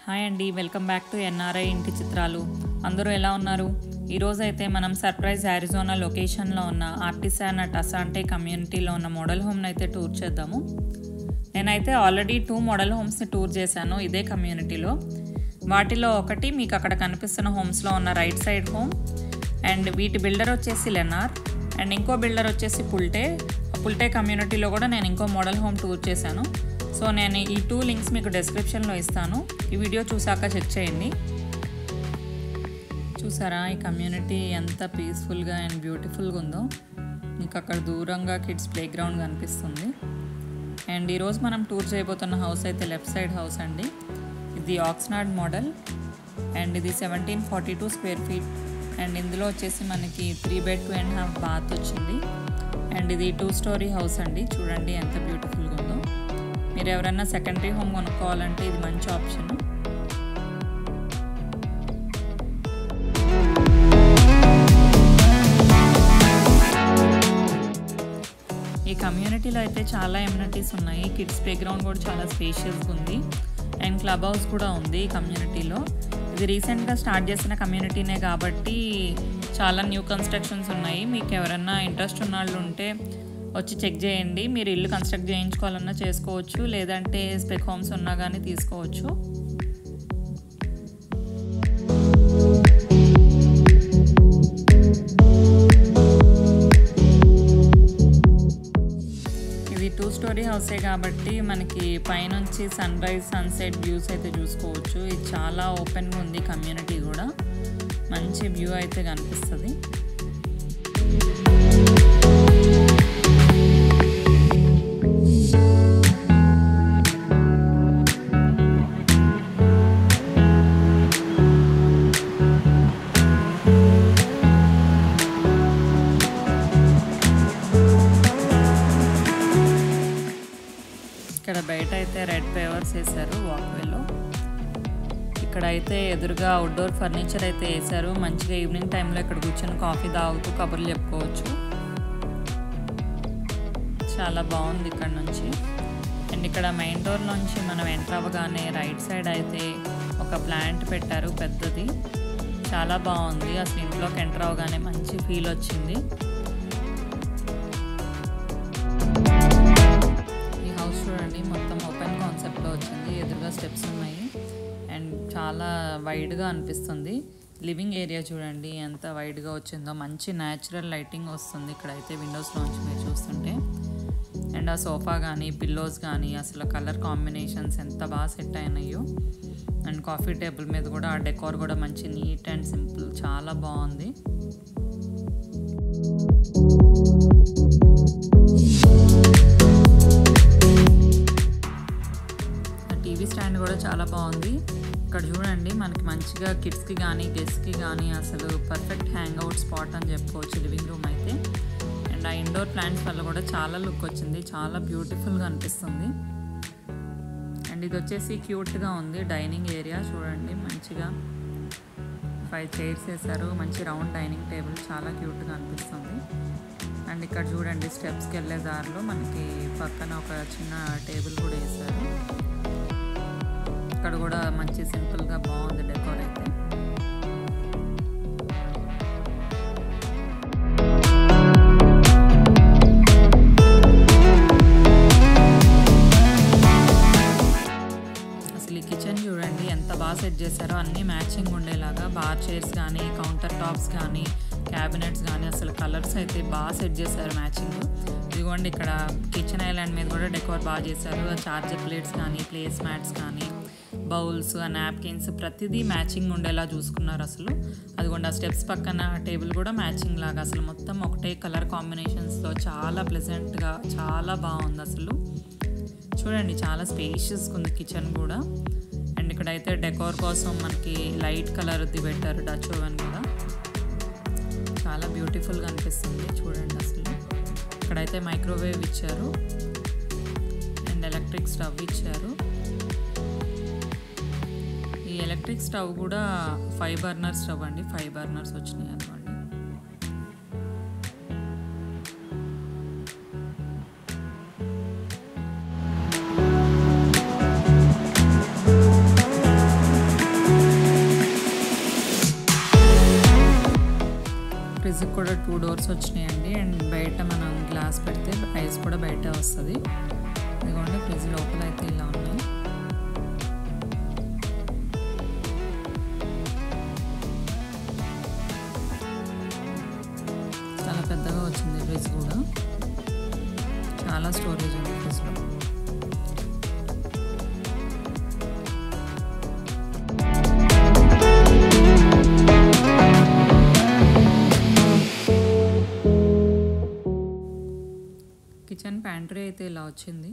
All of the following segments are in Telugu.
హాయ్ అండి, వెల్కమ్ బ్యాక్ టు ఎన్ఆర్ఐ ఇంటి చిత్రాలు. అందరూ ఎలా ఉన్నారు? ఈరోజు అయితే మనం సర్ప్రైజ్ అరిజోనా లొకేషన్లో ఉన్న ఆర్టిసాన్ అట్ అసాంటే కమ్యూనిటీలో ఉన్న మోడల్ హోమ్ని అయితే టూర్ చేద్దాము. నేనైతే ఆల్రెడీ 2 మోడల్ హోమ్స్ని టూర్ చేశాను ఇదే కమ్యూనిటీలో. వాటిలో ఒకటి మీకు అక్కడ కనిపిస్తున్న హోమ్స్లో ఉన్న రైట్ సైడ్ హోమ్, అండ్ వీటి బిల్డర్ వచ్చేసి లెనార్, అండ్ ఇంకో బిల్డర్ వచ్చేసి పుల్టే కమ్యూనిటీలో కూడా నేను ఇంకో మోడల్ హోమ్ టూర్ చేశాను. సో నేను ఈ 2 లింక్స్ మీకు డిస్క్రిప్షన్లో ఇస్తాను. ఈ వీడియో చూసాక చెక్ చేయండి. చూసారా ఈ కమ్యూనిటీ ఎంత పీస్ఫుల్గా అండ్ బ్యూటిఫుల్గా ఉందో. మీకు అక్కడ దూరంగా కిడ్స్ ప్లే గ్రౌండ్ కనిపిస్తుంది. అండ్ ఈరోజు మనం టూర్ చేయబోతున్న హౌస్ అయితే లెఫ్ట్ సైడ్ హౌస్ అండి. ఇది ఆక్స్నార్డ్ మోడల్ అండ్ ఇది 1742 స్క్వేర్ ఫీట్. అండ్ ఇందులో వచ్చేసి మనకి 3 బెడ్ 2.5 బాత్ వచ్చింది. అండ్ ఇది 2 స్టోరీ హౌస్ అండి. చూడండి ఎంత బ్యూటిఫుల్గా ఉందో. మీరు ఎవరైనా సెకండరీ హోమ్ కొనుక్కోవాలంటే ఇది మంచి ఆప్షన్. ఈ కమ్యూనిటీలో అయితే చాలా ఎమ్యూనిటీస్ ఉన్నాయి. కిడ్స్ ప్లే గ్రౌండ్ కూడా చాలా స్పేషియస్గా ఉంది అండ్ క్లబ్ హౌస్ కూడా ఉంది ఈ కమ్యూనిటీలో. ఇది రీసెంట్గా స్టార్ట్ చేసిన కమ్యూనిటీనే కాబట్టి చాలా న్యూ కన్స్ట్రక్షన్స్ ఉన్నాయి. మీకు ఎవరైనా ఇంట్రెస్ట్ ఉన్న వాళ్ళు ఉంటే వచ్చి చెక్ చేయండి. మీరు ఇల్లు కన్స్ట్రక్ట్ చేయించుకోవాలన్నా చేసుకోవచ్చు, లేదంటే స్పెక్ హోమ్స్ ఉన్నా కానీ తీసుకోవచ్చు. ఇది 2 స్టోరీ హౌసే కాబట్టి మనకి పైనుంచి సన్ రైజ్ సన్సెట్ వ్యూస్ అయితే చూసుకోవచ్చు. ఇది చాలా ఓపెన్గా ఉంది. కమ్యూనిటీ కూడా మంచి వ్యూ అయితే కనిపిస్తుంది. ఇక్కడ బయట అయితే రెడ్ పేవర్స్ వేశారు వాక్వేలో. ఇక్కడ అయితే ఎదురుగా అవుట్డోర్ ఫర్నిచర్ అయితే వేశారు. మంచిగా ఈవినింగ్ టైంలో ఇక్కడ కూర్చొని కాఫీ తాగుతూ కబుర్లు చెప్పుకోవచ్చు. చాలా బాగుంది ఇక్కడ నుంచి. అండ్ ఇక్కడ మెయిన్ డోర్ నుంచి మనం ఎంటర్ అవ్వగానే రైట్ సైడ్ అయితే ఒక ప్లాంట్ పెట్టారు పెద్దది. చాలా బాగుంది. అసలు ఇంట్లోకి ఎంటర్ అవ్వగానే మంచి ఫీల్ వచ్చింది. మొత్తం ఓపెన్ కాన్సెప్ట్లో వచ్చింది. ఎదురుగా స్టెప్స్ ఉన్నాయి అండ్ చాలా వైడ్గా అనిపిస్తుంది. లివింగ్ ఏరియా చూడండి ఎంత వైడ్గా వచ్చిందో. మంచి న్యాచురల్ లైటింగ్ వస్తుంది ఇక్కడైతే విండోస్లోంచి మీరు చూస్తుంటే. అండ్ ఆ సోఫా కానీ పిల్లోస్ కానీ అసలు కలర్ కాంబినేషన్స్ ఎంత బాగా సెట్ అయినాయో. అండ్ కాఫీ టేబుల్ మీద కూడా ఆ డెకోర్ కూడా మంచి నీట్ అండ్ సింపుల్, చాలా బాగుంది. టీవీ స్టాండ్ కూడా చాలా బాగుంది. ఇక్కడ చూడండి మనకి మంచిగా కిడ్స్కి కానీ గెస్ట్కి కానీ అసలు పర్ఫెక్ట్ హ్యాంగ్ అవుట్ స్పాట్ అని చెప్పుకోవచ్చు లివింగ్ రూమ్ అయితే. అండ్ ఆ ఇండోర్ ప్లాంట్స్ వల్ల కూడా చాలా లుక్ వచ్చింది. చాలా బ్యూటిఫుల్గా అనిపిస్తుంది. అండ్ ఇది వచ్చేసి క్యూట్గా ఉంది. డైనింగ్ ఏరియా చూడండి మంచిగా 5 చైర్స్ వేశారు. మంచి రౌండ్ డైనింగ్ టేబుల్ చాలా క్యూట్గా అనిపిస్తుంది. అండ్ ఇక్కడ చూడండి స్టెప్స్కి వెళ్ళే దారిలో మనకి పక్కన ఒక చిన్న టేబుల్ కూడా వేశారు. ఇక్కడ కూడా మంచి సింపుల్గా బాగుంది డెకోర్ అయితే. అసలు ఈ కిచెన్ చూడండి ఎంత బాగా సెట్ చేశారో. అన్నీ మ్యాచింగ్ ఉండేలాగా బార్ చైర్స్ కానీ కౌంటర్ టాప్స్ కానీ క్యాబినెట్స్ కానీ అసలు కలర్స్ అయితే బాగా సెట్ చేశారు మ్యాచింగ్. ఇదిగోండి ఇక్కడ కిచెన్ ఐలాండ్ మీద కూడా డెకోర్ బాగా చేశారు. చార్జర్ ప్లేట్స్ కానీ ప్లేస్ మ్యాట్స్ కానీ బౌల్స్ నాప్కిన్స్ ప్రతిదీ మ్యాచింగ్ ఉండేలా చూసుకున్నారు అసలు. అదిగోండి ఆ స్టెప్స్ పక్కన టేబుల్ కూడా మ్యాచింగ్ లాగా అసలు మొత్తం ఒకటే కలర్ కాంబినేషన్స్తో చాలా ప్లెజెంట్గా చాలా బాగుంది అసలు. చూడండి చాలా స్పేషియస్గా ఉంది కిచెన్ కూడా. అండ్ ఇక్కడైతే డెకోర్ కోసం మనకి లైట్ కలర్ది పెట్టారు డచ్ ఓవెన్ కూడా. చాలా బ్యూటిఫుల్గా అనిపిస్తుంది చూడండి అసలు. ఇక్కడైతే మైక్రోవేవ్ ఇచ్చారు అండ్ ఎలక్ట్రిక్ స్టవ్ ఇచ్చారు. ఈ ఎలక్ట్రిక్ స్టవ్ కూడా 5 బర్నర్ స్టవ్ అండి. 5 బర్నర్స్ వచ్చినాయి అనుకోండి. కూడా 2 డోర్స్ వచ్చినాయండి. అండ్ బయట మనం గ్లాస్ పెడితే ఐస్ కూడా బయట వస్తుంది. ఇదిగోండి ఫ్రిడ్జ్ లోపల అయితే ఇలా ఉన్నాయి. చాలా పెద్దగా వచ్చింది ఫ్రిడ్జ్ కూడా. చాలా స్టోరేజ్ ఉంది ఫ్రిడ్జ్లో. కిచెన్ ప్యాంట్రీ అయితే ఇలా వచ్చింది.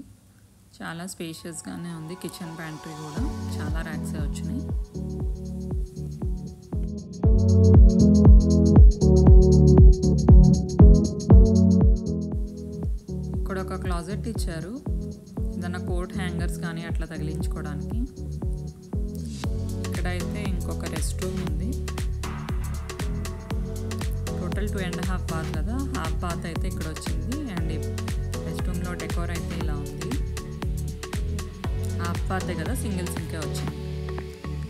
చాలా స్పేషియస్గానే ఉంది కిచెన్ ప్యాంట్రీ కూడా. చాలా ర్యాక్స్ వచ్చినాయి. ఇక్కడ ఒక క్లాజెట్ ఇచ్చారు, ఏదైనా కోట్ హ్యాంగర్స్ కానీ అట్లా తగిలించుకోవడానికి. ఇక్కడైతే ఇంకొక రెస్ట్ రూమ్ ఉంది. టోటల్ 2.5 బాత్ కదా, హాఫ్ బాత్ అయితే ఇక్కడ వచ్చింది. అండ్ రెస్ట్ రూమ్లో డెకోర్ అయితే ఇలా ఉంది. హాఫ్ బాతే కదా, సింగిల్ సింకే వచ్చింది.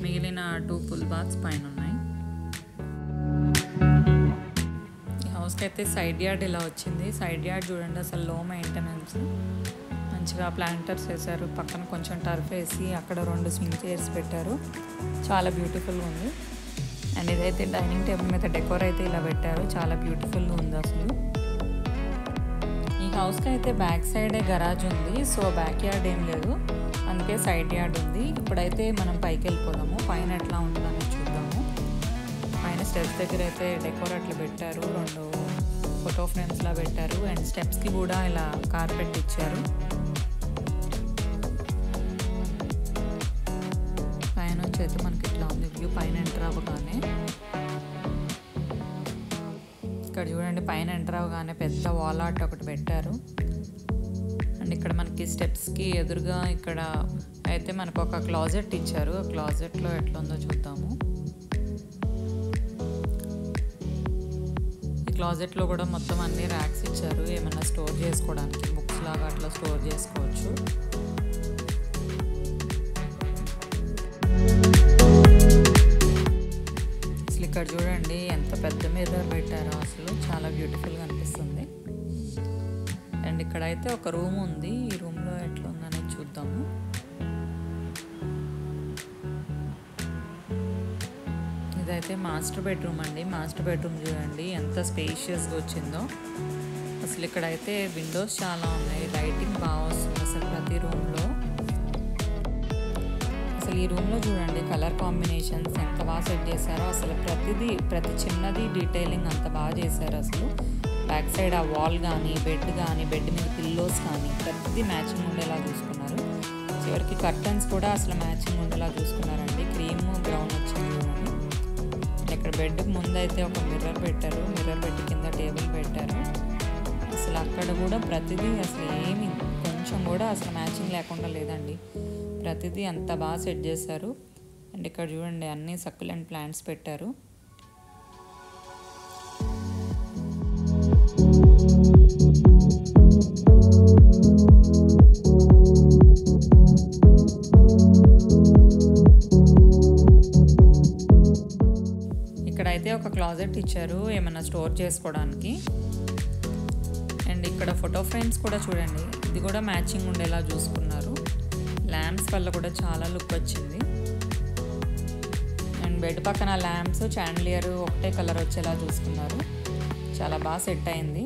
మిగిలిన 2 ఫుల్ బాత్స్ పైన ఉన్నాయి. ఈ హౌస్కి అయితే సైడ్ యార్డ్ ఇలా వచ్చింది. సైడ్ యార్డ్ చూడండి, అసలు లో మెయింటెనెన్స్. మంచిగా ప్లాంటర్స్ వేశారు. పక్కన కొంచెం టర్ఫ్ వేసి అక్కడ 2 స్వింగ్ చైర్స్ పెట్టారు. చాలా బ్యూటిఫుల్గా ఉంది. అండ్ ఇదైతే డైనింగ్ టేబుల్ మీద డెకోర్ అయితే ఇలా పెట్టారు. చాలా బ్యూటిఫుల్గా ఉంది అసలు. ఈ హౌస్కి అయితే బ్యాక్ సైడే గరాజ్ ఉంది. సో బ్యాక్ యార్డ్ ఏం లేదు, అందుకే సైడ్ యార్డ్ ఉంది. ఇప్పుడైతే మనం పైకి వెళ్ళిపోదాము, పైన ఎట్లా ఉంటుందని చూద్దాము. పైన స్టెప్స్ దగ్గర అయితే డెకోర్ అట్లా పెట్టారు. 2 ఫోటో ఫ్రేమ్స్లా పెట్టారు. అండ్ స్టెప్స్కి కూడా ఇలా కార్పెట్ ఇచ్చారు. పైన నుంచి అయితే మనకి ఇట్లా ఉంది వ్యూ. పైన ఎంటర్ అవ్వగానే ఇక్కడ చూడండి, పైన ఎంటర్ అవ్వగానే పెద్ద వాల్ ఆర్ట్ ఒకటి పెట్టారు. అండ్ ఇక్కడ మనకి స్టెప్స్కి ఎదురుగా ఇక్కడ అయితే మనకు ఒక క్లాజెట్ ఇచ్చారు. ఆ క్లాజెట్లో ఎట్లా ఉందో చూద్దాము. ఈ క్లాజెట్లో కూడా మొత్తం అన్ని ర్యాక్స్ ఇచ్చారు, ఏమైనా స్టోర్ చేసుకోవడానికి. బుక్స్ లాగా అట్లా స్టోర్ చేసుకోవచ్చు. అసలు ఇక్కడ చూడండి ఎంత పెద్ద మిర్రర్ పెట్టారో, అసలు చాలా బ్యూటిఫుల్గా అనిపిస్తుంది. అండ్ ఇక్కడైతే ఒక రూమ్ ఉంది. ఈ రూమ్లో ఎట్లా ఉందనేది చూద్దాము. ఇదైతే మాస్టర్ బెడ్రూమ్ అండి. మాస్టర్ బెడ్రూమ్ చూడండి ఎంత స్పేషియస్గా వచ్చిందో. అసలు ఇక్కడైతే విండోస్ చాలా ఉన్నాయి, లైటింగ్ బాగా వస్తుంది అసలు ప్రతి రూమ్లో. అసలు ఈ రూమ్లో చూడండి కలర్ కాంబినేషన్స్ ఎంత బాగా సెట్ చేశారో. అసలు ప్రతి చిన్నది డీటెయిలింగ్ అంత బాగా చేశారు అసలు. బ్యాక్ సైడ్ ఆ వాల్ కానీ, బెడ్ కానీ, బెడ్ మీద పిల్లోస్ కానీ ప్రతిదీ మ్యాచింగ్ ఉండేలా చూసుకున్నారు. చివరికి కర్టన్స్ కూడా అసలు మ్యాచింగ్ ఉండేలా చూసుకున్నారండి. క్రీమ్ బ్రౌన్ వచ్చింది చూడండి. ఇక్కడ బెడ్ ముందైతే ఒక మిర్రర్ పెట్టారు. మిర్రర్ పెట్టి కింద టేబుల్ పెట్టారు. అసలు అక్కడ కూడా ప్రతిదీ అసలు ఏమి కొంచెం కూడా అసలు మ్యాచింగ్ లేకుండా లేదండి. ప్రతిదీ అంత బాగా సెట్ చేశారు. అండ్ ఇక్కడ చూడండి అన్ని సక్యులెంట్ ప్లాంట్స్ పెట్టారు. ఇక్కడైతే ఒక క్లాజెట్ ఇచ్చారు ఏమైనా స్టోర్ చేసుకోవడానికి. అండ్ ఇక్కడ ఫోటో ఫ్రేమ్స్ కూడా చూడండి, ఇది కూడా మ్యాచింగ్ ఉండేలా చూసుకున్నారు. ల్యాంప్స్ వల్ల కూడా చాలా లుక్ వచ్చింది. అండ్ బెడ్ పక్కన ల్యాంప్స్, చాండ్లియర్ ఒకటే కలర్ వచ్చేలా చూసుకున్నారు. చాలా బాగా సెట్ అయింది.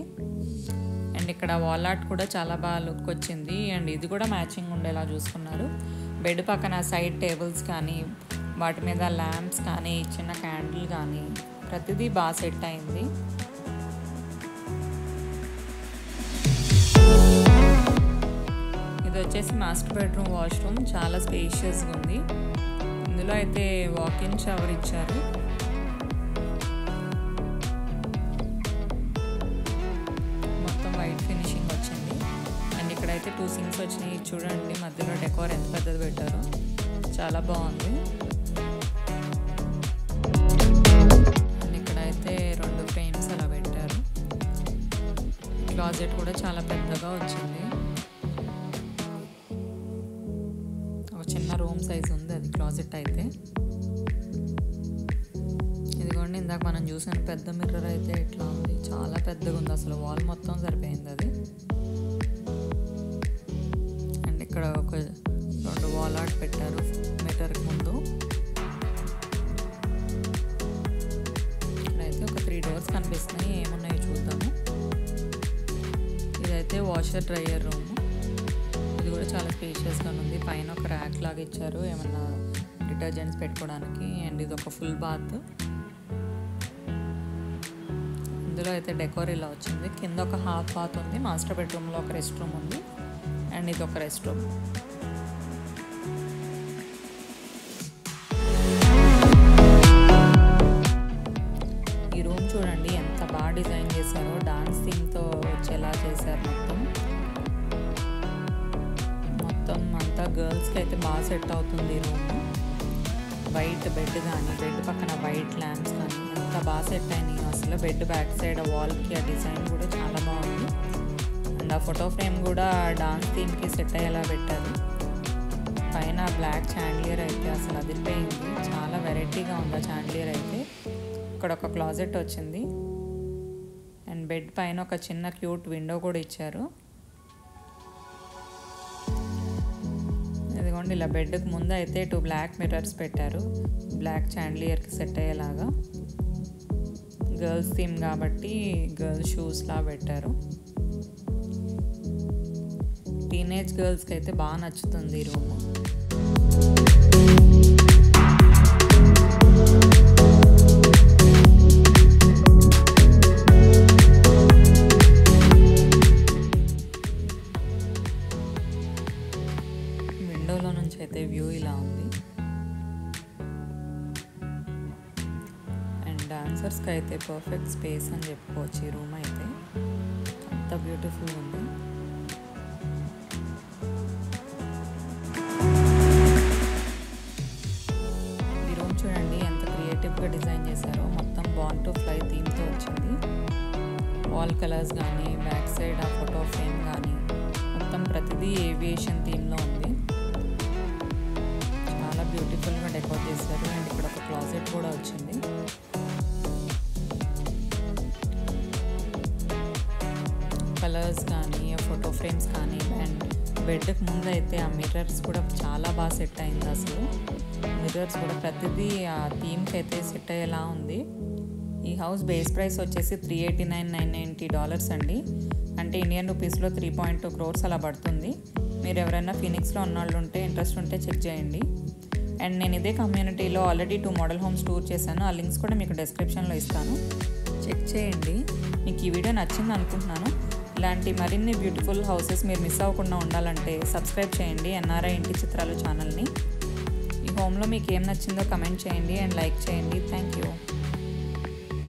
అండ్ ఇక్కడ వాల్ ఆర్ట్ కూడా చాలా బాగా లుక్ వచ్చింది. అండ్ ఇది కూడా మ్యాచింగ్ ఉండేలా చూసుకున్నారు. బెడ్ పక్కన సైడ్ టేబుల్స్ కానీ, వాటి మీద ల్యాంప్స్ కానీ, చిన్న క్యాండిల్ కానీ ప్రతిదీ బాగా సెట్ అయింది. ఇది వచ్చేసి మాస్టర్ బెడ్రూమ్ వాష్రూమ్. చాలా స్పేషియస్గా ఉంది. ఇందులో అయితే వాక్-ఇన్ షవర్ ఇచ్చారు. మొత్తం వైట్ ఫినిషింగ్ వచ్చింది. అండ్ ఇక్కడైతే 2 సింక్స్ వచ్చినాయి. చూడండి మధ్యలో డెకోర్ ఎంత పెద్దది పెట్టారో, చాలా బాగుంది. అండ్ ఇక్కడైతే 2 ఫ్రేమ్స్ అలా పెట్టారు. క్లాజెట్ కూడా చాలా పెద్దగా వచ్చింది. చిన్న రూమ్ సైజ్ ఉంది అది క్లాజెట్ అయితే. ఇదిగోండి ఇందాక ఇందాక మనం చూసిన పెద్ద మిర్రర్ అయితే ఇట్లా ఉంది, చాలా పెద్దగా ఉంది, అసలు వాల్ మొత్తం సరిపోయింది అది. అండ్ ఇక్కడ ఒక 2 వాల్ ఆర్ట్ పెట్టారు మిర్రర్కి ముందు. ఇక్కడైతే ఒక 3 డోర్స్ కనిపిస్తున్నాయి, ఏమున్నాయో చూద్దాము. ఇదైతే వాషర్ డ్రయర్ రూమ్, ఇది కూడా చాలా స్పేషియస్గా ఉంది. పైన ఒక ర్యాక్ లాగా ఇచ్చారు ఏమన్నా డిటర్జెంట్స్ పెట్టుకోవడానికి. అండ్ ఇది ఒక ఫుల్ బాత్, ఇందులో అయితే డెకోర్ ఇలా వచ్చింది. కింద ఒక హాఫ్ బాత్ ఉంది, మాస్టర్ బెడ్రూమ్లో ఒక రెస్ట్ రూమ్ ఉంది, అండ్ ఇది ఒక రెస్ట్ రూమ్. ఈ రూమ్ చూడండి ఎంత బాగా డిజైన్ చేశారో, డాన్స్ థీమ్తో వచ్చేలా చేశారు. మొత్తం అంతా గర్ల్స్కి అయితే బాగా సెట్ అవుతుంది ఈ రూమ్. వైట్ బెడ్ కానీ, బెడ్ పక్కన వైట్ ల్యాంప్స్ కానీ ఎంత బాగా సెట్ అయినాయి అసలు. బెడ్ బ్యాక్ సైడ్ ఆ వాల్కి ఆ డిజైన్ కూడా చాలా బాగుంది. అండ్ ఆ ఫోటో ఫ్రేమ్ కూడా డాన్స్ థీమ్కి సెట్ అయ్యేలా పెట్టారు. పైన బ్లాక్ చాండ్లియర్ అయితే అసలు అదిరిపోయింది, చాలా వెరైటీగా ఉంది ఆ చాండ్లియర్ అయితే. ఇక్కడ ఒక క్లాజెట్ వచ్చింది, అండ్ బెడ్ పైన ఒక చిన్న క్యూట్ విండో కూడా ఇచ్చారు. ఇదిగోండి ఇలా బెడ్కి ముందు అయితే 2 బ్లాక్ మిర్రర్స్ పెట్టారు, బ్లాక్ చాండ్లియర్కి సెట్ అయ్యేలాగా. గర్ల్స్ థీమ్ కాబట్టి గర్ల్స్ షూస్లా పెట్టారు. టీనేజ్ గర్ల్స్కి అయితే బాగా నచ్చుతుంది ఈ రూమ్. విండోలో నుంచి అయితే వ్యూ ఇలా ఉంది. అండ్ డాన్సర్స్కి అయితే పర్ఫెక్ట్ స్పేస్ అని చెప్పుకోవచ్చు ఈ రూమ్ అయితే, అంత బ్యూటిఫుల్ ఉంది. ఈ రూమ్ చూడండి ఎంత క్రియేటివ్గా డిజైన్ చేశారో, మొత్తం బార్న్ టు ఫ్లై థీమ్తో వచ్చింది. వాల్ కలర్స్ కానీ, బ్యాక్ సైడ్ ఆ ఫోటో ఫ్రేమ్ కానీ మొత్తం ప్రతిదీ ఏవియేషన్ థీమ్లో ఉంది. చాలా బ్యూటిఫుల్గా డెకోర్ చేశారు. అండ్ ఇక్కడ ఒక క్లాజెట్ కూడా వచ్చింది. కలర్స్ కానీ, ఫోటో ఫ్రేమ్స్ కానీ, అండ్ బెడ్కి ముందు అయితే ఆ మిర్రర్స్ కూడా చాలా బాగా సెట్ అయింది అసలు. మిర్రర్స్ కూడా ప్రతిదీ ఆ థీమ్కి అయితే సెట్ అయ్యేలా ఉంది. ఈ హౌస్ బేస్ ప్రైస్ వచ్చేసి $389,990 అండి, అంటే ఇండియన్ రూపీస్లో 3.2 crores అలా పడుతుంది. మీరు ఎవరైనా ఫీనిక్స్లో ఉన్నవాళ్ళు ఉంటే ఇంట్రెస్ట్ ఉంటే చెక్ చేయండి. అండ్ నేను ఇదే కమ్యూనిటీలో ఆల్రెడీ 2 మోడల్ హోమ్స్ టూర్ చేశాను, ఆ లింక్స్ కూడా మీకు డిస్క్రిప్షన్లో ఇస్తాను, చెక్ చేయండి. మీకు ఈ వీడియో నచ్చింది అనుకుంటున్నాను. ఇలాంటి మరిన్ని బ్యూటిఫుల్ హౌసెస్ మీరు మిస్ అవ్వకుండా ఉండాలంటే సబ్స్క్రైబ్ చేయండి ఎన్ఆర్ఐ ఇంటి చిత్రాలు ఛానల్ని. ఈ హోమ్లో మీకు ఏం నచ్చిందో కమెంట్ చేయండి అండ్ లైక్ చేయండి. Thank you.